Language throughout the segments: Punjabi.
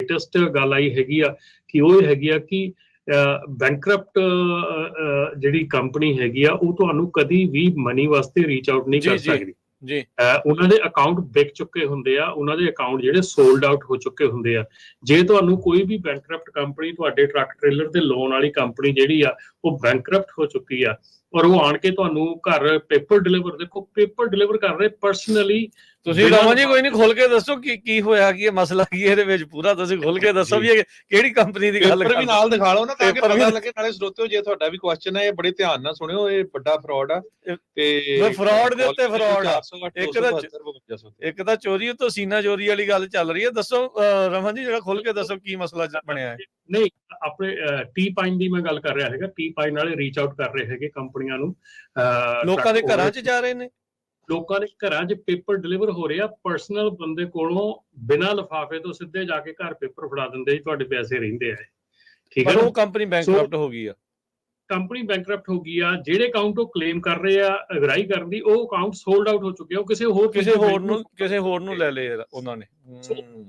ਲੇਟੈਸਟ ਗੱਲ ਆਈ ਹੈਗੀ ਆ ਕਿ ਉਹ ਹੈਗੀ ਆ ਕਿ ਬੈਂਕਰਪਟ ਜਿਹੜੀ ਕੰਪਨੀ ਹੈਗੀ ਆ ਉਹ ਤੁਹਾਨੂੰ ਕਦੀ ਵੀ ਮਨੀ ਵਾਸਤੇ ਰੀਚ ਆਊਟ ਨਹੀਂ ਕਰ ਸਕਦੀ ਜੀ। ਉਹਨਾਂ ਦੇ ਅਕਾਊਂਟ ਵਿਕ ਚੁੱਕੇ ਹੁੰਦੇ ਆ, ਉਹਨਾਂ ਦੇ ਅਕਾਊਂਟ ਜਿਹੜੇ ਸੋਲਡ ਆਊਟ ਹੋ ਚੁੱਕੇ ਹੁੰਦੇ ਆ। ਜੇ ਤੁਹਾਨੂੰ ਕੋਈ ਵੀ ਬੈਂਕਰਪਟ ਕੰਪਨੀ, ਤੁਹਾਡੇ ਟਰੱਕ ਟ੍ਰੇਲਰ ਤੇ ਲੋਨ ਵਾਲੀ ਕੰਪਨੀ ਜਿਹੜੀ ਆ ਉਹ ਬੈਂਕਰਪਟ ਹੋ ਚੁੱਕੀ ਆ ਔਰ ਉਹ ਆਣ ਕੇ ਤੁਹਾਨੂੰ ਘਰ ਪੇਪਰ ਡਿਲੀਵਰ, ਦੇਖੋ ਪੇਪਰ ਡਿਲੀਵਰ ਕਰ ਰਹੇ ਪਰਸਨਲੀ। ਤੁਸੀਂ ਰਮਨ ਜੀ ਕੋਈ ਨਹੀਂ ਖੋਲ ਕੇ ਦੱਸੋ ਕੀ ਹੋਇਆ, ਕੀ ਮਸਲਾ ਕੀ ਇਹਦੇ ਵਿੱਚ ਪੂਰਾ ਤੁਸੀਂ ਖੋਲ ਕੇ ਦੱਸੋ ਵੀ ਕਿਹੜੀ ਕੰਪਨੀ ਦੀ ਗੱਲ ਵੀ ਨਾਲ ਦਿਖਾ ਲਓ ਨਾ ਤਾਂ ਕਿ ਪਤਾ ਲੱਗੇ। ਨਾਲੇ ਸਰੋਤਿਓ ਜੇ ਤੁਹਾਡਾ ਵੀ ਕੁਐਸਚਨ ਹੈ ਇਹ ਬੜੇ ਧਿਆਨ ਨਾਲ ਸੁਣਿਓ, ਇਹ ਵੱਡਾ ਫਰਾਡ ਆ ਤੇ ਫਰਾਡ ਦੇ ਉੱਤੇ ਫਰਾਡ ਆ। ਇੱਕ ਤਾਂ ਚੋਰੀ ਤੋਂ ਸੀਨਾ ਚੋਰੀ ਵਾਲੀ ਗੱਲ ਚੱਲ ਰਹੀ ਹੈ। ਦੱਸੋ ਰਮਨ ਜੀ ਜਿਹੜਾ ਖੋਲ ਕੇ ਦੱਸੋ ਕੀ ਮਸਲਾ ਬਣਿਆ ਹੈ। ਨਹੀਂ, ਆਪਣੇ ਟੀ ਪਾਈਨ ਦੀ ਮੈਂ ਗੱਲ ਕਰ ਰਿਹਾ ਹੈਗਾ। ਟੀ ਪਾਈਨ ਵਾਲੇ ਰੀਚ ਆਊਟ ਕਰ ਰਹੇ ਹੈਗੇ ਕੰਪਨੀਆਂ ਨੂੰ, ਲੋਕਾਂ ਦੇ ਘਰਾਂ 'ਚ ਜਾ ਰਹੇ ਨੇ, ਲੋਕਾਂ ਦੇ ਘਰਾਂ 'ਚ ਪੇਪਰ ਡਿਲੀਵਰ ਹੋ ਰਿਹਾ। ਪਰਸਨਲ ਬੰਦੇ ਕੋਲੋਂ ਬਿਨਾਂ ਲਿਫਾਫੇ ਤੋਂ ਸਿੱਧੇ ਜਾ ਕੇ ਘਰ ਪੇਪਰ ਫੜਾ ਦਿੰਦੇ ਜੀ, ਤੁਹਾਡੇ ਪੈਸੇ ਰਹਿੰਦੇ ਆ। ਠੀਕ ਹੈ, ਉਹ ਕੰਪਨੀ ਬੈਂਕਰਪਟ ਹੋ ਗਈ ਆ। ਕੰਪਨੀ ਬੈਂਕਰਪਟ ਹੋ ਗਈ ਆ। ਜਿਹੜੇ ਅਕਾਊਂਟ ਉਹ ਕਲੇਮ ਕਰ ਰਹੇ ਆ ਅਗਰਾਈ ਕਰਨ ਦੀ, ਉਹ ਅਕਾਊਂਟ ਸੋਲਡ ਆਊਟ ਹੋ ਚੁੱਕੇ ਆ। ਉਹ ਕਿਸੇ ਹੋਰ ਨੂੰ ਲੈ ਲਏ ਉਹਨਾਂ ਨੇ।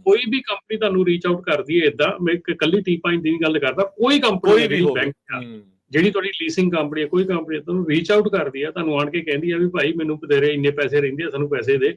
ਕੋਈ ਵੀ ਕੰਪਨੀ ਤੁਹਾਨੂੰ ਰੀਚ ਆਊਟ ਕਰਦੀ ਹੈ ਏਦਾਂ, ਮੈਂ ਇਕੱਲੀ ਟੀ ਪਾਈਨ ਦੀ ਗੱਲ ਕਰਦਾ, ਕੋਈ ਕੰਪਨੀ ਜਿਹੜੀ ਤੁਹਾਡੀ ਲੀਸਿੰਗ ਕੰਪਨੀ ਹੈ, ਕੋਈ ਕੰਪਨੀ ਤੁਹਾਨੂੰ ਰੀਚ ਆਊਟ ਕਰਦੀ ਆ, ਤੁਹਾਨੂੰ ਆਣ ਕੇ ਕਹਿੰਦੀ ਆ ਵੀ ਭਾਈ ਮੈਨੂੰ ਤੇਰੇ ਇੰਨੇ ਪੈਸੇ ਰਹਿੰਦੇ ਆ, ਸਾਨੂੰ ਪੈਸੇ ਦੇ।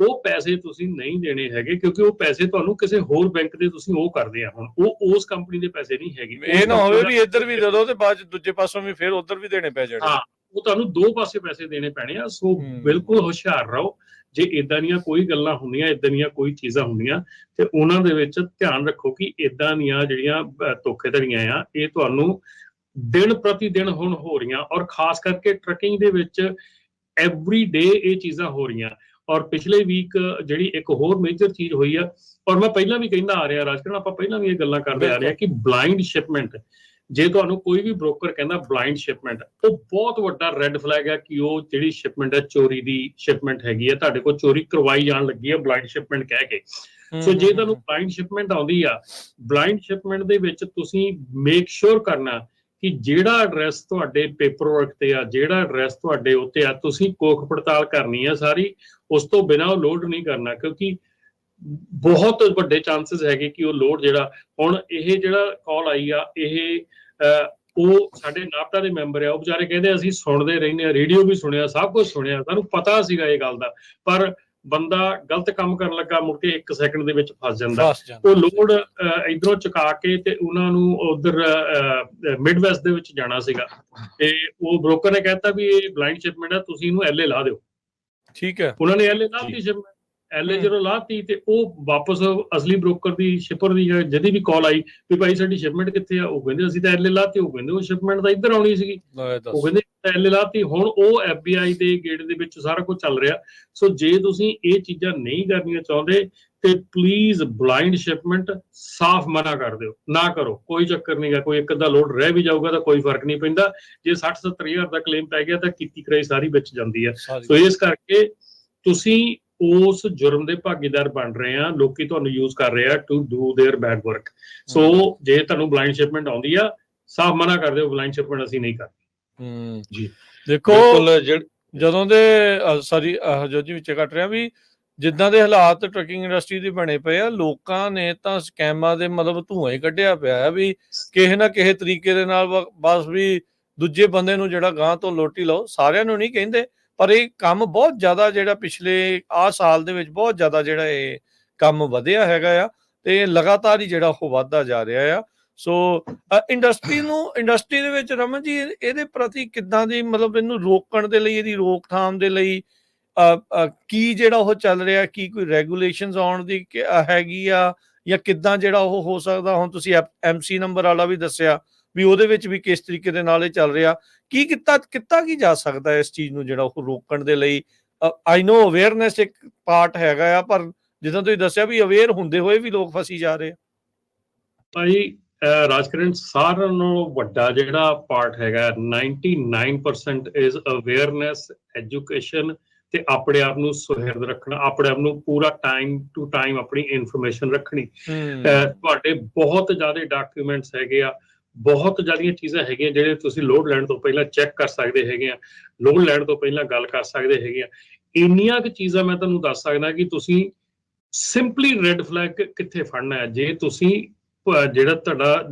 ਉਹ ਪੈਸੇ ਤੁਸੀਂ ਨਹੀਂ ਦੇਣੇ ਹੈਗੇ, ਕਿਉਂਕਿ ਉਹ ਪੈਸੇ ਤੁਹਾਨੂੰ ਕਿਸੇ ਹੋਰ ਬੈਂਕ ਦੇ ਤੁਸੀਂ ਉਹ ਕਰਦੇ ਆ। ਹੁਣ ਉਹ ਉਸ ਕੰਪਨੀ ਦੇ ਪੈਸੇ ਨਹੀਂ ਹੈਗੇ। ਇਹ ਨਾ ਹੋਵੇ ਵੀ ਇੱਧਰ ਵੀ ਦੇ ਦੋ ਤੇ ਬਾਅਦ ਦੂਜੇ ਪਾਸੋਂ ਵੀ ਫਿਰ ਉੱਧਰ ਵੀ ਦੇਣੇ ਪੈ ਜਾਣੇ। ਹਾਂ, ਉਹ ਤੁਹਾਨੂੰ ਦੋ ਪਾਸੇ ਪੈਸੇ ਦੇਣੇ ਪੈਣੇ ਆ। ਸੋ ਬਿਲਕੁਲ ਹੁਸ਼ਿਆਰ ਰਹੋ। ਜੇ ਇਦਾਂ ਦੀਆਂ ਕੋਈ ਗੱਲਾਂ ਹੁੰਦੀਆਂ, ਇਦਾਂ ਦੀਆਂ ਕੋਈ ਚੀਜ਼ਾਂ ਹੁੰਦੀਆਂ ਤੇ ਉਹਨਾਂ ਦੇ ਵਿੱਚ ਧਿਆਨ ਰੱਖੋ ਕਿ ਇਦਾਂ ਦੀਆਂ ਜਿਹੜੀਆਂ ਧੋਖੇਧੜੀਆਂ ਆ ਇਹ ਤੁਹਾਨੂੰ ਦਿਨ ਪ੍ਰਤੀ ਦਿਨ ਹੁਣ ਹੋ ਰਹੀਆਂ। ਔਰ ਖਾਸ ਕਰਕੇ ਟਰੱਕਿੰਗ ਦੇ ਵਿੱਚ ਐਵਰੀ ਡੇ ਇਹ ਚੀਜ਼ਾਂ ਹੋ ਰਹੀਆਂ। ਔਰ ਪਿਛਲੇ ਵੀਕ ਜਿਹੜੀ ਇੱਕ ਹੋਰ ਮੇਜਰ ਚੀਜ਼ ਹੋਈ ਆ, ਔਰ ਮੈਂ ਪਹਿਲਾਂ ਵੀ ਕਹਿੰਦਾ ਆ ਰਿਹਾ ਰਾਜਕਰਨ, ਆਪਾਂ ਪਹਿਲਾਂ ਵੀ ਇਹ ਗੱਲਾਂ ਕਰਦੇ ਆ ਰਹੇ ਆ ਕਿ ਬਲਾਈਂਡ ਸ਼ਿਪਮੈਂਟ, ਜੇ ਤੁਹਾਨੂੰ ਕੋਈ ਵੀ ਬ੍ਰੋਕਰ ਕਹਿੰਦਾ ਬਲਾਈਂਡ ਸ਼ਿਪਮੈਂਟ, ਉਹ ਬਹੁਤ ਵੱਡਾ ਰੈੱਡ ਫਲੈਗ ਹੈ ਕਿ ਉਹ ਜਿਹੜੀ ਸ਼ਿਪਮੈਂਟ ਹੈ ਚੋਰੀ ਦੀ ਸ਼ਿਪਮੈਂਟ ਹੈਗੀ ਹੈ, ਤੁਹਾਡੇ ਕੋਲ ਚੋਰੀ ਕਰਵਾਈ ਜਾਣ ਲੱਗੀ ਹੈ ਬਲਾਈਂਡ ਸ਼ਿਪਮੈਂਟ ਕਹਿ ਕੇ। ਸੋ ਜੇ ਤੁਹਾਨੂੰ ਬਲਾਈਂਡ ਸ਼ਿਪਮੈਂਟ ਆਉਂਦੀ ਆ, ਬਲਾਈਂਡ ਸ਼ਿਪਮੈਂਟ ਦੇ ਵਿੱਚ ਤੁਸੀਂ ਮੇਕ ਸ਼ੋਰ ਕਰਨਾ ਕਿ ਜਿਹੜਾ ਐਡਰੈਸ ਤੁਹਾਡੇ ਪੇਪਰ ਵਰਕ ਤੇ ਆ, ਜਿਹੜਾ ਐਡਰੈਸ ਤੁਹਾਡੇ ਉੱਤੇ ਆ, ਤੁਸੀਂ ਕੋਖ ਪੜਤਾਲ ਕਰਨੀ ਆ ਸਾਰੀ। ਉਸ ਤੋਂ ਬਿਨਾਂ ਉਹ ਲੋਡ ਨਹੀਂ ਕਰਨਾ, ਕਿਉਂਕਿ ਬਹੁਤ ਵੱਡੇ ਚਾਂਸਸ ਹੈਗੇ ਕਿ ਉਹ ਲੋਡ ਜਿਹੜਾ ਹੁਣ ਇਹ ਜਿਹੜਾ ਕਾਲ ਆਈ ਆ, ਇਹ ਉਹ ਸਾਡੇ ਨਾਪਟਾ ਦੇ ਮੈਂਬਰ ਆ। ਉਹ ਵਿਚਾਰੇ ਕਹਿੰਦੇ ਅਸੀਂ ਸੁਣਦੇ ਰਹਿੰਦੇ ਆ, ਰੇਡੀਓ ਵੀ ਸੁਣਿਆ, ਸਭ ਕੁਝ ਸੁਣਿਆ, ਸਾਨੂੰ ਪਤਾ ਸੀਗਾ ਇਹ ਗੱਲ ਦਾ, ਪਰ ਬੰਦਾ ਗਲਤ ਕੰਮ ਕਰਨ ਲੱਗਾ ਮੁੜ ਕੇ 1 ਸੈਕਿੰਡ ਦੇ ਵਿੱਚ ਫਸ ਜਾਂਦਾ। ਉਹ ਲੋਡ ਇਧਰੋਂ ਚੁਕਾ ਕੇ ਤੇ ਉਹਨਾਂ ਨੂੰ ਉਧਰ ਮਿਡ ਵੈਸਟ ਦੇ ਵਿੱਚ ਜਾਣਾ ਸੀਗਾ ਤੇ ਉਹ ਬ੍ਰੋਕਰ ਨੇ ਕਹਿਤਾ ਵੀ ਇਹ ਬਲਾਈਂਡ ਸ਼ਿਪਮੈਂਟ ਹੈ, ਤੁਸੀਂ ਇਹਨੂੰ ਐਲਏ ਲਾ ਦਿਓ। ਠੀਕ ਹੈ, ਉਹਨਾਂ ਨੇ ਐਲਏ ਲਾਤੀ ਸ਼ਿਪਮੈਂਟ। ਐਲਏ ਜਦੋਂ ਲਾਤੀ ਤੇ ਉਹ ਵਾਪਸ ਅਸਲੀ ਬ੍ਰੋਕਰ ਦੀ ਸ਼ਿਪਰ ਦੀ ਜਦੀ ਵੀ ਕਾਲ ਆਈ ਵੀ ਭਾਈ ਸਾਡੀ ਸ਼ਿਪਮੈਂਟ ਕਿੱਥੇ ਆ, ਉਹ ਕਹਿੰਦੇ ਅਸੀਂ ਤਾਂ ਐਲਏ ਲਾਤੀ। ਉਹ ਕਹਿੰਦੇ ਉਹ ਸ਼ਿਪਮੈਂਟ ਤਾਂ ਇੱਧਰ ਆਉਣੀ ਸੀਗੀ, ਉਹ ਕਹਿੰਦੇ ਐਲਏ ਲਾਤੀ। ਹੁਣ ਉਹ FBI ਦੇ ਗੇਟ ਦੇ ਵਿੱਚ ਸਾਰਾ ਕੁਝ ਚੱਲ ਰਿਹਾ। ਸੋ ਜੇ ਤੁਸੀਂ ਇਹ ਚੀਜ਼ਾਂ ਨਹੀਂ ਕਰਨੀਆਂ ਚਾਹੁੰਦੇ ਤੇ ਪਲੀਜ਼ ਬਲਾਈਂਡ ਸ਼ਿਪਮੈਂਟ ਸਾਫ਼ ਮਨਾ ਕਰ ਦਿਓ, ਨਾ ਕਰੋ, ਕੋਈ ਚੱਕਰ ਨਹੀਂ ਗਾ। ਕੋਈ ਇੱਕ ਅੱਧਾ ਲੋਡ ਰਹਿ ਵੀ ਜਾਊਗਾ ਤਾਂ ਕੋਈ ਫਰਕ ਨਹੀਂ ਪੈਂਦਾ। ਜੇ 60-70 ਹਜ਼ਾਰ ਦਾ ਕਲੇਮ ਪੈ ਗਿਆ ਤਾਂ ਕੀਤੀ ਕਰਾਈ ਸਾਰੀ ਵਿੱਚ ਜਾਂਦੀ ਆ। ਸੋ ਇਸ ਕਰਕੇ ਤੁਸੀਂ ਉਸ ਜੁਰਮ ਦੇ ਭਾਗੀਦਾਰ ਬਣ ਰਹੇ ਆ, ਲੋਕੀ ਤੁਹਾਨੂੰ ਯੂਜ਼ ਕਰ ਰਹੇ ਆ to do their bad work. So ਜੇ ਤੁਹਾਨੂੰ ਬਲਾਈਂਡ ਸ਼ਿਪਮੈਂਟ ਆਉਂਦੀ ਆ, ਸਾਫ਼ ਮਨਾ ਕਰ ਦਿਓ, ਬਲਾਈਂਡ ਸ਼ਿਪਮੈਂਟ ਅਸੀਂ ਨਹੀਂ ਕਰਦੇ ਜੀ। ਦੇਖੋ ਜਦੋਂ ਦੇ ਸਾਰੀ ਜੀ ਵਿੱਚ ਕੱਟ ਰਿਹਾ ਵੀ ਜਿੱਦਾਂ ਦੇ ਹਾਲਾਤ ਟਰੱਕਿੰਗ ਇੰਡਸਟਰੀ ਦੇ ਬਣੇ ਪਏ ਆ, ਲੋਕਾਂ ਨੇ ਤਾਂ ਸਕੈਮਾਂ ਦੇ ਮਤਲਬ ਧੂੰਆਂ ਹੀ ਕੱਢਿਆ ਪਿਆ ਹੈ ਵੀ ਕਿਸੇ ਨਾ ਕਿਸੇ ਤਰੀਕੇ ਦੇ ਨਾਲ ਬਸ ਵੀ ਦੂਜੇ ਬੰਦੇ ਨੂੰ ਜਿਹੜਾ ਗਾਂਹ ਤੋਂ ਲੁੱਟ ਹੀ ਲਓ। ਸਾਰਿਆਂ ਨੂੰ ਨਹੀਂ ਕਹਿੰਦੇ, ਪਰ ਇਹ ਕੰਮ ਬਹੁਤ ਜ਼ਿਆਦਾ ਜਿਹੜਾ ਪਿਛਲੇ ਸਾਲ ਦੇ ਵਿੱਚ ਬਹੁਤ ਜ਼ਿਆਦਾ ਜਿਹੜਾ ਇਹ ਕੰਮ ਵਧਿਆ ਹੈਗਾ ਆ ਤੇ ਲਗਾਤਾਰ ਹੀ ਜਿਹੜਾ ਉਹ ਵੱਧਦਾ ਜਾ ਰਿਹਾ ਆ। ਸੋ ਇੰਡਸਟਰੀ ਦੇ ਵਿੱਚ ਰਮਨ ਜੀ ਇਹਦੇ ਪ੍ਰਤੀ ਕਿੱਦਾਂ ਦੀ ਮਤਲਬ ਇਹਨੂੰ ਰੋਕਣ ਦੇ ਲਈ, ਇਹਦੀ ਰੋਕਥਾਮ ਦੇ ਲਈ ਕੀ ਜਿਹੜਾ ਉਹ ਚੱਲ ਰਿਹਾ, ਕੀ ਕੋਈ ਰੈਗੂਲੇਸ਼ਨਸ ਆਉਣ ਦੀ ਹੈਗੀ ਆ ਜਾਂ ਕਿੱਦਾਂ ਜਿਹੜਾ ਉਹ ਹੋ ਸਕਦਾ? ਹੁਣ ਤੁਸੀਂ MC ਨੰਬਰ ਵਾਲਾ ਵੀ ਦੱਸਿਆ ਵੀ ਉਹਦੇ ਵਿੱਚ ਵੀ ਕਿਸ ਤਰੀਕੇ ਦੇ ਨਾਲ ਇਹ ਚੱਲ ਰਿਹਾ। ਕੀ ਕੀਤਾ ਕੀ ਜਾ ਸਕਦਾ ਇਸ ਚੀਜ਼ ਨੂੰ ਜਿਹੜਾ ਉਹ ਰੋਕਣ ਦੇ ਲਈ? ਆਈ ਨੋ ਅਵੇਅਰਨੈਸ ਇੱਕ ਪਾਰਟ ਹੈਗਾ ਆ, ਪਰ ਜਿੱਦਾਂ ਤੁਸੀਂ ਦੱਸਿਆ ਵੀ ਅਵੇਅਰ ਹੁੰਦੇ ਹੋਏ ਵੀ ਲੋਕ ਫਸੀ ਜਾ ਰਹੇ ਆ। ਭਾਈ ਰਾਜਕਰਨ, ਸਾਰਿਆਂ ਨਾਲੋਂ ਵੱਡਾ ਜਿਹੜਾ ਪਾਰਟ ਹੈਗਾ 99% ਇਜ਼ ਅਵੇਅਰਨੈਸ, ਐਜੂਕੇਸ਼ਨ ਤੇ ਆਪਣੇ ਆਪ ਨੂੰ ਸੁਹਿਰਦ ਰੱਖਣਾ, ਆਪਣੇ ਆਪ ਨੂੰ ਪੂਰਾ ਟਾਈਮ ਟੂ ਟਾਈਮ ਆਪਣੀ ਇਨਫੋਰਮੇਸ਼ਨ ਰੱਖਣੀ। ਤੁਹਾਡੇ ਬਹੁਤ ਜ਼ਿਆਦਾ ਡਾਕੂਮੈਂਟਸ ਹੈਗੇ ਆ, ਬਹੁਤ ਜ਼ਿਆਦੀਆਂ ਚੀਜ਼ਾਂ ਹੈਗੀਆਂ ਜਿਹੜੇ ਤੁਸੀਂ ਲੋਡ ਲੈਣ ਤੋਂ ਪਹਿਲਾਂ ਚੈੱਕ ਕਰ ਸਕਦੇ ਹੈਗੇ ਆ, ਲੋਡ ਲੈਣ ਤੋਂ ਪਹਿਲਾਂ ਗੱਲ ਕਰ ਸਕਦੇ ਹੈਗੇ ਆ। ਇੰਨੀਆਂ ਕੁ ਚੀਜ਼ਾਂ ਮੈਂ ਤੁਹਾਨੂੰ ਦੱਸ ਸਕਦਾ ਕਿ ਤੁਸੀਂ ਸਿੰਪਲੀ ਰੈੱਡ ਫਲੈਗ ਕਿੱਥੇ ਫੜਨਾ ਹੈ? ਜੇ ਤੁਸੀਂ ਜਿਹੜਾ ਤੁਹਾਡਾ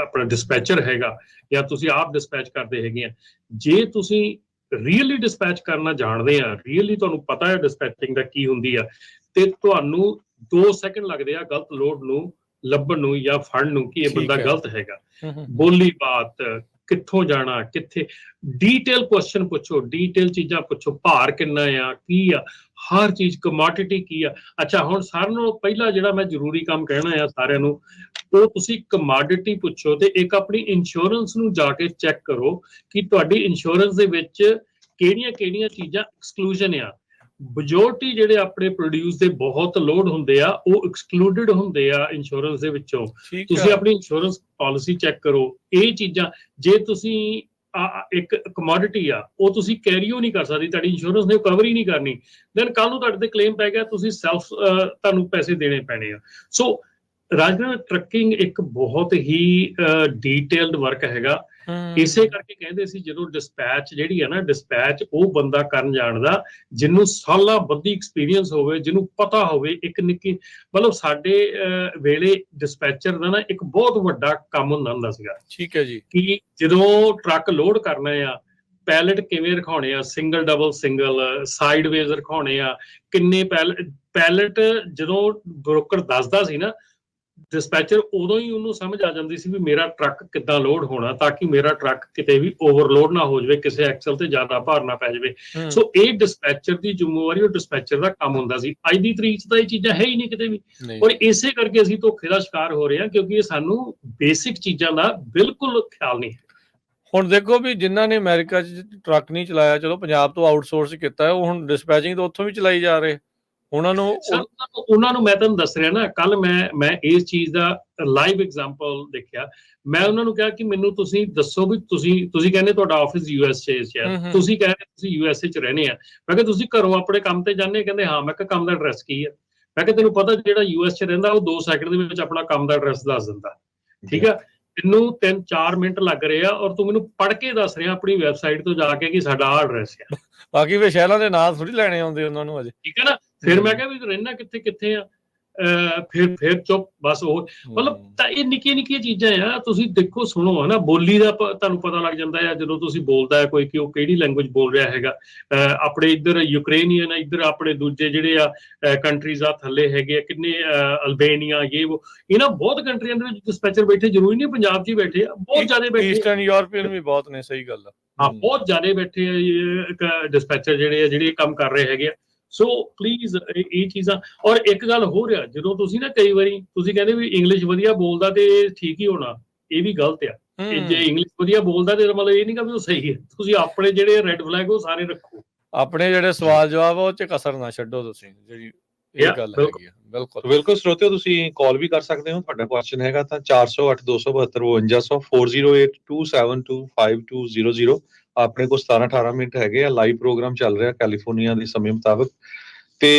ਆਪਣਾ ਡਿਸਪੈਚਰ ਹੈਗਾ ਜਾਂ ਤੁਸੀਂ ਆਪ ਡਿਸਪੈਚ ਕਰਦੇ ਹੈਗੇ ਆ, ਜੇ ਤੁਸੀਂ ਰੀਅਲੀ ਡਿਸਪੈਚ ਕਰਨਾ ਜਾਣਦੇ ਆ, ਰੀਅਲੀ ਤੁਹਾਨੂੰ ਪਤਾ ਹੈ ਡਿਸਪੈਚਿੰਗ ਦਾ ਕੀ ਹੁੰਦੀ ਆ, ਤੇ ਤੁਹਾਨੂੰ 2 ਸੈਕਿੰਡ ਲੱਗਦੇ ਆ ਗਲਤ ਲੋਡ ਨੂੰ ਲੱਭਣ ਨੂੰ ਜਾਂ ਫੜਨ ਨੂੰ ਕਿ ਇਹ ਬੰਦਾ ਗਲਤ ਹੈਗਾ। ਬੋਲੀ ਬਾਤ, ਕਿੱਥੋਂ ਜਾਣਾ, ਕਿੱਥੇ, ਡੀਟੇਲ ਕੁਐਸਚਨ ਪੁੱਛੋ, ਡੀਟੇਲ ਚੀਜ਼ਾਂ ਪੁੱਛੋ, ਭਾਰ ਕਿੰਨਾ ਆ, ਕੀ ਆ, ਹਰ ਚੀਜ਼, ਕਮੋਡਿਟੀ ਕੀ ਆ। ਅੱਛਾ, ਹੁਣ ਸਾਰਿਆਂ ਨਾਲੋਂ ਪਹਿਲਾਂ ਜਿਹੜਾ ਮੈਂ ਜ਼ਰੂਰੀ ਕੰਮ ਕਹਿਣਾ ਆ ਸਾਰਿਆਂ ਨੂੰ, ਉਹ ਤੁਸੀਂ ਕਮੋਡਿਟੀ ਪੁੱਛੋ ਤੇ ਇੱਕ ਆਪਣੀ ਇੰਸ਼ੋਰੈਂਸ ਨੂੰ ਜਾ ਕੇ ਚੈੱਕ ਕਰੋ ਕਿ ਤੁਹਾਡੀ ਇੰਸ਼ੋਰੈਂਸ ਦੇ ਵਿੱਚ ਕਿਹੜੀਆਂ ਚੀਜ਼ਾਂ ਐਕਸਕਲੂਜਨ ਆ। ਮੈਜੋਰਟੀ ਜਿਹੜੇ ਆਪਣੇ ਪ੍ਰੋਡਿਊਸ ਦੇ ਬਹੁਤ ਲੋਡ ਹੁੰਦੇ ਆ ਉਹ ਐਕਸਕਲੂਡਡ ਹੁੰਦੇ ਆ ਇੰਸ਼ੋਰੈਂਸ ਦੇ ਵਿੱਚੋਂ। ਤੁਸੀਂ ਆਪਣੀ ਇੰਸ਼ੋਰੈਂਸ ਪਾਲਿਸੀ ਚੈੱਕ ਕਰੋ। ਇਹ ਚੀਜ਼ਾਂ, ਜੇ ਤੁਸੀਂ ਇੱਕ ਕਮੋਡਿਟੀ ਆ ਉਹ ਤੁਸੀਂ ਕੈਰੀਓ ਨਹੀਂ ਕਰ ਸਕਦੀ, ਤੁਹਾਡੀ ਇੰਸ਼ੋਰੈਂਸ ਨੇ ਕਵਰ ਹੀ ਨਹੀਂ ਕਰਨੀ, ਦੈਨ ਕੱਲ ਨੂੰ ਤੁਹਾਡੇ ਤੇ ਕਲੇਮ ਪੈ ਗਿਆ, ਤੁਸੀਂ ਤੁਹਾਨੂੰ ਪੈਸੇ ਦੇਣੇ ਪੈਣੇ ਆ। ਸੋ ਰਾਜਨ, ਟਰੱਕਿੰਗ ਇੱਕ ਬਹੁਤ ਹੀ ਡੀਟੇਲਡ ਵਰਕ ਹੈਗਾ। ਇਸੇ ਕਰਕੇ ਕਹਿੰਦੇ ਸੀ ਜਦੋਂ ਡਿਸਪੈਚ ਜਿਹੜੀ ਆ ਨਾ, ਡਿਸਪੈਚ ਉਹ ਬੰਦਾ ਕਰਨ ਜਾਣਦਾ ਜਿਹਨੂੰ ਸਾਲਾਂ ਬੱਧੀ ਐਕਸਪੀਰੀਅੰਸ ਹੋਵੇ, ਜਿਹਨੂੰ ਪਤਾ ਹੋਵੇ। ਇੱਕ ਨਿੱਕੀ, ਮਤਲਬ ਸਾਡੇ ਵੇਲੇ ਡਿਸਪੈਚਰ ਦਾ ਨਾ ਇੱਕ ਬਹੁਤ ਵੱਡਾ ਕੰਮ ਹੁੰਦਾ ਸੀਗਾ। ਠੀਕ ਹੈ ਜੀ। ਕਿ ਜਦੋਂ ਟਰੱਕ ਲੋਡ ਕਰਨਾ ਆ, ਪੈਲਟ ਕਿਵੇਂ ਰਖਾਉਣੇ ਆ, ਸਿੰਗਲ ਡਬਲ ਸਿੰਗਲ, ਸਾਈਡਵੇਜ਼ ਰਖਾਉਣੇ ਆ, ਕਿੰਨੇ ਪੈਲਟ ਜਦੋਂ ਬ੍ਰੋਕਰ ਦੱਸਦਾ ਸੀ ਨਾ ਡਿਸਪੈਚਰ, ਉਦੋਂ ਹੀ ਉਹਨੂੰ ਸਮਝ ਆ ਜਾਂਦੀ ਸੀ ਵੀ ਮੇਰਾ ਟਰੱਕ ਕਿੱਦਾਂ ਲੋਡ ਹੋਣਾ ਤਾਂ ਕਿ ਮੇਰਾ ਟਰੱਕ ਕਿਤੇ ਵੀ ਓਵਰਲੋਡ ਨਾ ਹੋ ਜਾਵੇ, ਕਿਸੇ ਐਕਸਲ ਤੇ ਜ਼ਿਆਦਾ ਭਾਰ ਨਾ ਪੈ ਜਾਵੇ। ਸੋ ਇਹ ਡਿਸਪੈਚਰ ਦੀ ਜ਼ਿੰਮੇਵਾਰੀ, ਉਹ ਡਿਸਪੈਚਰ ਦਾ ਕੰਮ ਹੁੰਦਾ ਸੀ। ਅੱਜ ਦੀ ਤਰੀਕ 'ਚ ਤਾਂ ਇਹ ਚੀਜ਼ਾਂ ਹੈ ਹੀ ਨਹੀਂ ਕਿਤੇ ਵੀ, ਔਰ ਇਸੇ ਕਰਕੇ ਅਸੀਂ ਧੋਖੇ ਦਾ ਸ਼ਿਕਾਰ ਹੋ ਰਹੇ ਹਾਂ ਕਿਉਂਕਿ ਇਹ ਸਾਨੂੰ ਬੇਸਿਕ ਚੀਜ਼ਾਂ ਦਾ ਬਿਲਕੁਲ ਖਿਆਲ ਨਹੀਂ ਹੈ। ਹੁਣ ਦੇਖੋ ਵੀ ਜਿਨ੍ਹਾਂ ਨੇ ਅਮਰੀਕਾ 'ਚ ਟਰੱਕ ਨਹੀਂ ਚਲਾਇਆ, ਚਲੋ ਪੰਜਾਬ ਤੋਂ ਆਊਟਸੋਰਸ ਕੀਤਾ, ਉਹ ਹੁਣ ਡਿਸਪੈਚਿੰਗ ਤੋਂ ਉੱਥੋਂ ਵੀ ਚਲਾਈ ਜਾ ਰਹੇ। ਉਹਨਾਂ ਨੂੰ ਮੈਂ ਤੁਹਾਨੂੰ ਦੱਸ ਰਿਹਾ ਨਾ, ਕੱਲ ਮੈਂ ਇਸ ਚੀਜ਼ ਦਾ ਲਾਈਵ ਐਗਜ਼ਾਮਪਲ ਦੇਖਿਆ। ਮੈਂ ਉਹਨਾਂ ਨੂੰ ਕਿਹਾ ਕਿ ਮੈਨੂੰ ਤੁਸੀਂ ਦੱਸੋ ਵੀ ਤੁਸੀਂ ਕਹਿੰਦੇ ਤੁਹਾਡਾ ਆਫਿਸ USA 'ਚ ਹੈ, ਤੁਸੀਂ ਕਹਿ ਰਹੇ ਤੁਸੀਂ USA 'ਚ ਰਹਿੰਦੇ ਆ। ਮੈਂ ਕਿਹਾ ਤੁਸੀਂ ਘਰੋਂ ਆਪਣੇ ਕੰਮ ਤੇ ਜਾਂਦੇ? ਕਹਿੰਦੇ ਹਾਂ। ਮੈਂ ਕਿਹਾ ਕੰਮ ਦਾ ਐਡਰੈਸ ਕੀ ਹੈ? ਮੈਂ ਕਿਹਾ ਤੈਨੂੰ ਪਤਾ ਜਿਹੜਾ US 'ਚ ਰਹਿੰਦਾ ਉਹ 2 ਸੈਕਿੰਡ ਦੇ ਵਿੱਚ ਆਪਣਾ ਕੰਮ ਦਾ ਐਡਰੈਸ ਦੱਸ ਦਿੰਦਾ, ਠੀਕ ਆ। ਤੈਨੂੰ 3-4 ਮਿੰਟ ਲੱਗ ਰਹੇ ਆ ਔਰ ਤੂੰ ਮੈਨੂੰ ਪੜ੍ਹ ਕੇ ਦੱਸ ਰਿਹਾ ਆਪਣੀ ਵੈਬਸਾਈਟ ਤੋਂ ਜਾ ਕੇ ਕਿ ਸਾਡਾ ਆਹ ਐਡਰੈਸ ਆ। ਬਾਕੀ ਵੀ ਸ਼ਹਿਰਾਂ ਦੇ ਨਾਂ ਥੋੜੀ ਲੈਣੇ ਆਉਂਦੇ ਉਹਨਾਂ ਨੂੰ ਅਜੇ, ਠੀਕ ਹੈ ਨਾ। ਫਿਰ ਮੈਂ ਕਿਹਾ ਵੀ ਰਹਿਣਾ ਕਿੱਥੇ ਆ, ਫਿਰ ਚੁੱਪ ਬਸ। ਉਹ ਮਤਲਬ ਤਾਂ ਇਹ ਨਿੱਕੀਆਂ ਚੀਜ਼ਾਂ ਆ। ਤੁਸੀਂ ਦੇਖੋ, ਸੁਣੋ, ਹੈ ਨਾ, ਬੋਲੀ ਦਾ ਤੁਹਾਨੂੰ ਪਤਾ ਲੱਗ ਜਾਂਦਾ ਆ ਜਦੋਂ ਤੁਸੀਂ ਬੋਲਦਾ ਹੈ ਕੋਈ ਕਿ ਉਹ ਕਿਹੜੀ ਲੈਂਗੁਏਜ ਬੋਲ ਰਿਹਾ ਹੈਗਾ। ਆਪਣੇ ਇੱਧਰ ਯੂਕਰੇਨੀਅਨ, ਇੱਧਰ ਆਪਣੇ ਦੂਜੇ ਜਿਹੜੇ ਆ ਕੰਟਰੀਜ਼ ਆ ਥੱਲੇ ਹੈਗੇ ਆ ਕਿੰਨੇ, ਅਲਬੇਨੀਆ, ਇਹਨਾਂ ਬਹੁਤ ਕੰਟਰੀਆਂ ਦੇ ਵਿੱਚ ਡਿਸਪੈਚਰ ਬੈਠੇ, ਜ਼ਰੂਰੀ ਨਹੀਂ ਪੰਜਾਬ 'ਚ ਹੀ ਬੈਠੇ ਆ, ਬਹੁਤ ਜ਼ਿਆਦਾ ਬੈਠੇ। ਈਸਟਰਨ ਯੂਰਪੀਅਨ ਵੀ ਬਹੁਤ ਨੇ, ਸਹੀ ਗੱਲ ਆ। ਹਾਂ, ਬਹੁਤ ਜ਼ਿਆਦਾ ਬੈਠੇ ਆ ਡਿਸਪੈਚਰ ਜਿਹੜੇ ਕੰਮ ਕਰ ਰਹੇ ਹੈਗੇ ਆ। ਸੋ ਪਲੀਜ਼ ਇਹ ਚੀਜ਼ਾਂ। ਔਰ ਇੱਕ ਗੱਲ ਹੋ ਰਿਹਾ, ਜਦੋਂ ਤੁਸੀਂ ਨਾ ਕਈ ਵਾਰੀ ਤੁਸੀਂ ਕਹਿੰਦੇ ਵੀ ਇੰਗਲਿਸ਼ ਵਧੀਆ ਬੋਲਦਾ ਤੇ ਠੀਕ ਹੀ ਹੋਣਾ, ਇਹ ਵੀ ਗਲਤ ਆ। ਜੇ ਇੰਗਲਿਸ਼ ਵਧੀਆ ਬੋਲਦਾ ਤੇ ਮਤਲਬ ਇਹ ਨਹੀਂ ਕਿ ਵੀ ਉਹ ਸਹੀ ਹੈ। ਤੁਸੀਂ ਆਪਣੇ ਜਿਹੜੇ ਰੈੱਡ ਫਲੈਗ ਉਹ ਸਾਰੇ ਰੱਖੋ, ਆਪਣੇ ਜਿਹੜੇ ਸਵਾਲ ਜਵਾਬ ਉਹ 'ਚ ਕਸਰ ਨਾ ਛੱਡੋ ਤੁਸੀਂ, ਜਿਹੜੀ ਇਹ ਗੱਲ ਹੈਗੀ ਆ। ਬਿਲਕੁਲ ਸਰੋਤਿਓ, ਤੁਸੀਂ ਕਾਲ ਵੀ ਕਰ ਸਕਦੇ ਹੋ। ਤੁਹਾਡਾ ਕੁਐਸਚਨ ਹੈਗਾ ਤਾਂ 408-272-5200 4082725200। ਆਪਣੇ ਕੋਲ 17-18 ਮਿੰਟ ਹੈਗੇ ਆ। ਲਾਈਵ ਪ੍ਰੋਗਰਾਮ ਚੱਲ ਰਿਹਾ ਕੈਲੀਫੋਰਨੀਆ ਦੇ ਸਮੇਂ ਮੁਤਾਬਕ। ਤੇ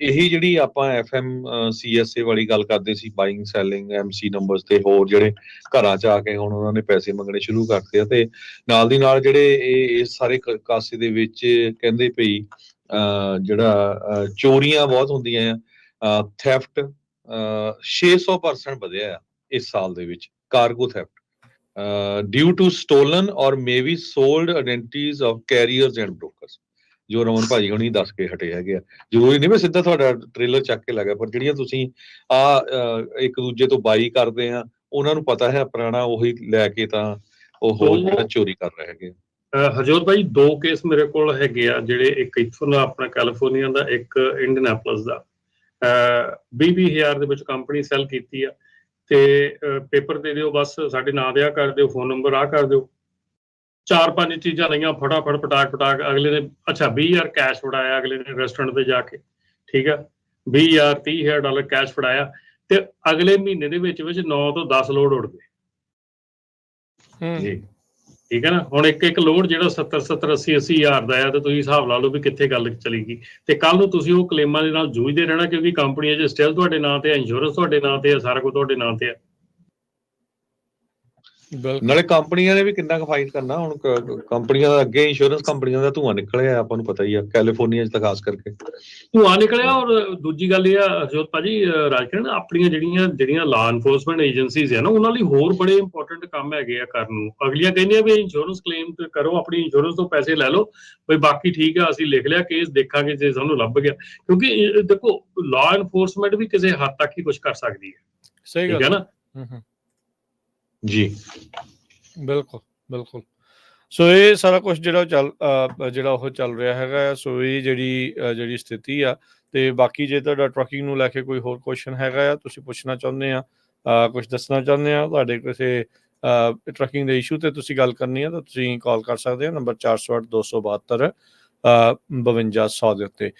ਇਹੀ ਜਿਹੜੀ ਆਪਾਂ FM CSA ਵਾਲੀ ਗੱਲ ਕਰਦੇ ਸੀ, ਬਾਇੰਗ ਸੈਲਿੰਗ MC ਨੰਬਰਸ ਤੇ ਹੋਰ ਜਿਹੜੇ ਘਰਾਂ 'ਚ ਆ ਕੇ ਹੁਣ ਉਹਨਾਂ ਨੇ ਪੈਸੇ ਮੰਗਣੇ ਸ਼ੁਰੂ ਕਰਤੇ ਆ। ਤੇ ਨਾਲ ਦੀ ਨਾਲ ਜਿਹੜੇ ਇਹ ਸਾਰੇ ਕਾਸੇ ਦੇ ਵਿੱਚ ਕਹਿੰਦੇ ਪਈ ਜਿਹੜਾ ਚੋਰੀਆਂ ਬਹੁਤ ਹੁੰਦੀਆਂ ਆ, ਥੈਫਟ 600% ਵਧਿਆ ਆ ਇਸ ਸਾਲ ਦੇ ਵਿੱਚ। Cargo theft due to stolen or maybe sold identities of carriers and brokers, ਜੋ ਰਮਨ ਭਾਜੀ ਹੁਣੀ ਦੱਸ ਕੇ ਹਟੇ ਹੈਗੇ ਆ। ਜ਼ਰੂਰੀ ਨਹੀਂ ਮੈਂ ਸਿੱਧਾ ਤੁਹਾਡਾ ਟ੍ਰੇਲਰ ਚੱਕ ਕੇ ਲੱਗਾ, ਪਰ ਜਿਹੜੀਆਂ ਤੁਸੀਂ ਇੱਕ ਦੂਜੇ ਤੋਂ ਬਾਈ ਕਰਦੇ ਆ, ਉਹਨਾਂ ਨੂੰ ਪਤਾ ਹੈ ਪੁਰਾਣਾ ਉਹੀ ਲੈ ਕੇ ਤਾਂ ਉਹ ਜਿਹੜਾ ਚੋਰੀ ਕਰ ਰਹੇ ਹੈਗੇ। ਹਰਜੋਤ ਭਾਈ, 2 ਕੇਸ ਮੇਰੇ ਕੋਲ ਹੈਗੇ ਆ, ਜਿਹੜੇ ਇੱਕ ਇੱਥੋਂ ਦਾ ਆਪਣਾ ਕੈਲੀਫੋਰਨੀਆ ਦਾ, ਇੱਕ ਇੰਡੀਅਨਾਪੋਲਿਸ ਦਾ। 20,000 ਦੇ ਵਿੱਚ ਕੰਪਨੀ ਸੈਲ ਕੀਤੀ ਆ ਤੇ ਪੇਪਰ ਦੇ ਦਿਓ, ਬਸ ਸਾਡੇ ਨਾਂ ਦੇ ਆ ਕਰ ਦਿਓ, ਫੋਨ ਨੰਬਰ ਆ ਕਰ ਦਿਓ। 4-5 ਚੀਜ਼ਾਂ ਲਈਆਂ, ਫਟਾਫਟ ਪਟਾਕ ਅਗਲੇ ਨੇ। ਅੱਛਾ, 20,000 ਕੈਸ਼ ਫੜਾਇਆ ਅਗਲੇ ਨੇ ਰੈਸਟੋਰੈਂਟ ਤੇ ਜਾ ਕੇ, ਠੀਕ ਆ। 20,000 $30,000 ਕੈਸ਼ ਫੜਾਇਆ ਤੇ ਅਗਲੇ ਮਹੀਨੇ ਦੇ ਵਿੱਚ 9 ਤੋਂ 10 ਲੋਡ ਉੜ ਗਏ ਜੀ, ਠੀਕ ਹੈ ਨਾ। ਹੁਣ ਇੱਕ ਲੋਡ ਜਿਹੜਾ 70-70, 80-80 ਹਜ਼ਾਰ ਦਾ ਆ, ਤੇ ਤੁਸੀਂ ਹਿਸਾਬ ਲਾ ਲਓ ਵੀ ਕਿੱਥੇ ਗੱਲ ਚਲੀ ਗਈ। ਤੇ ਕੱਲ ਨੂੰ ਤੁਸੀਂ ਉਹ ਕਲੇਮਾਂ ਦੇ ਨਾਲ ਜੂਝਦੇ ਰਹਿਣਾ, ਕਿਉਂਕਿ ਕੰਪਨੀ ਅਜੇ ਸਟਿਲ ਤੁਹਾਡੇ ਨਾਂ ਤੇ ਆ, ਇੰਸ਼ੋਰੈਂਸ ਤੁਹਾਡੇ ਨਾਂ ਤੇ ਆ, ਸਾਰਾ ਕੁਝ ਤੁਹਾਡੇ ਨਾਂ ਤੇ ਆ। ਬਿਲਕੁਲ ਨਾਲੇ ਕੰਪਨੀਆਂ ਨੇ ਵੀ ਕਿੰਨਾ ਕੁ ਫਾਈਨ ਕਰਨਾ ਹੁਣ, ਕੰਪਨੀਆਂ ਦਾ ਅੱਗੇ ਇੰਸ਼ੋਰੈਂਸ ਕੰਪਨੀਆਂ ਦਾ ਧੂੰਆਂ ਨਿਕਲਿਆ, ਆਪਾਂ ਨੂੰ ਪਤਾ ਹੀ ਆ, ਕੈਲੀਫੋਰਨੀਆ 'ਚ ਤਾਂ ਖਾਸ ਕਰਕੇ। ਧੂੰਆਂ ਨਿਕਲਿਆ। ਔਰ ਦੂਜੀ ਗੱਲ ਇਹ ਆ ਅਜੋਤ ਭਾਜੀ, ਰਾਜਕਿਰਨ, ਆਪਣੀਆਂ ਜਿਹੜੀਆਂ ਲਾ ਇਨਫੋਰਸਮੈਂਟ ਏਜੰਸੀਜ਼ ਆ ਨਾ, ਉਹਨਾਂ ਲਈ ਹੋਰ ਬੜੇ ਇੰਪੋਰਟੈਂਟ ਕੰਮ ਹੈਗੇ ਆ ਕਰਨ ਨੂੰ। ਅਗਲੀਆਂ ਕਹਿੰਦੀਆਂ ਵੀ ਇੰਸ਼ੋਰੈਂਸ ਕਲੇਮ ਕਰੋ, ਆਪਣੀ ਇੰਸ਼ੋਰੈਂਸ ਤੋਂ ਪੈਸੇ ਲੈ ਲਓ, ਬਈ ਬਾਕੀ ਠੀਕ ਆ, ਅਸੀਂ ਲਿਖ ਲਿਆ ਕੇਸ, ਦੇਖਾਂਗੇ ਜੇ ਸਾਨੂੰ ਲੱਭ ਗਿਆ। ਕਿਉਂਕਿ ਦੇਖੋ, ਲਾ ਇਨਫੋਰਸਮੈਂਟ ਵੀ ਕਿਸੇ ਹੱਦ ਤੱਕ ਹੀ ਕੁਝ ਕਰ ਸਕਦੀ ਹੈ, ਸਹੀ ਠੀਕ ਗੱਲ ਹੈ ਨਾ ਜੀ। ਬਿਲਕੁਲ ਬਿਲਕੁਲ। ਸੋ ਇਹ ਸਾਰਾ ਕੁਝ ਜਿਹੜਾ ਉਹ ਚੱਲ ਰਿਹਾ ਹੈਗਾ। ਸੋ ਇਹ ਜਿਹੜੀ ਸਥਿਤੀ ਆ। ਤੇ ਬਾਕੀ ਜੇ ਤੁਹਾਡਾ ਟਰੱਕਿੰਗ ਨੂੰ ਲੈ ਕੇ ਕੋਈ ਹੋਰ ਕੁਐਸਚਨ ਹੈਗਾ ਆ, ਤੁਸੀਂ ਪੁੱਛਣਾ ਚਾਹੁੰਦੇ ਆ, ਕੁਝ ਦੱਸਣਾ ਚਾਹੁੰਦੇ ਆ, ਤੁਹਾਡੇ ਕਿਸੇ ਟਰੱਕਿੰਗ ਦੇ ਇਸ਼ੂ ਤੇ ਤੁਸੀਂ ਗੱਲ ਕਰਨੀ ਆ, ਤਾਂ ਤੁਸੀਂ ਕਾਲ ਕਰ ਸਕਦੇ ਹੋ ਨੰਬਰ 408 272 5200 ਦੇ ਉੱਤੇ।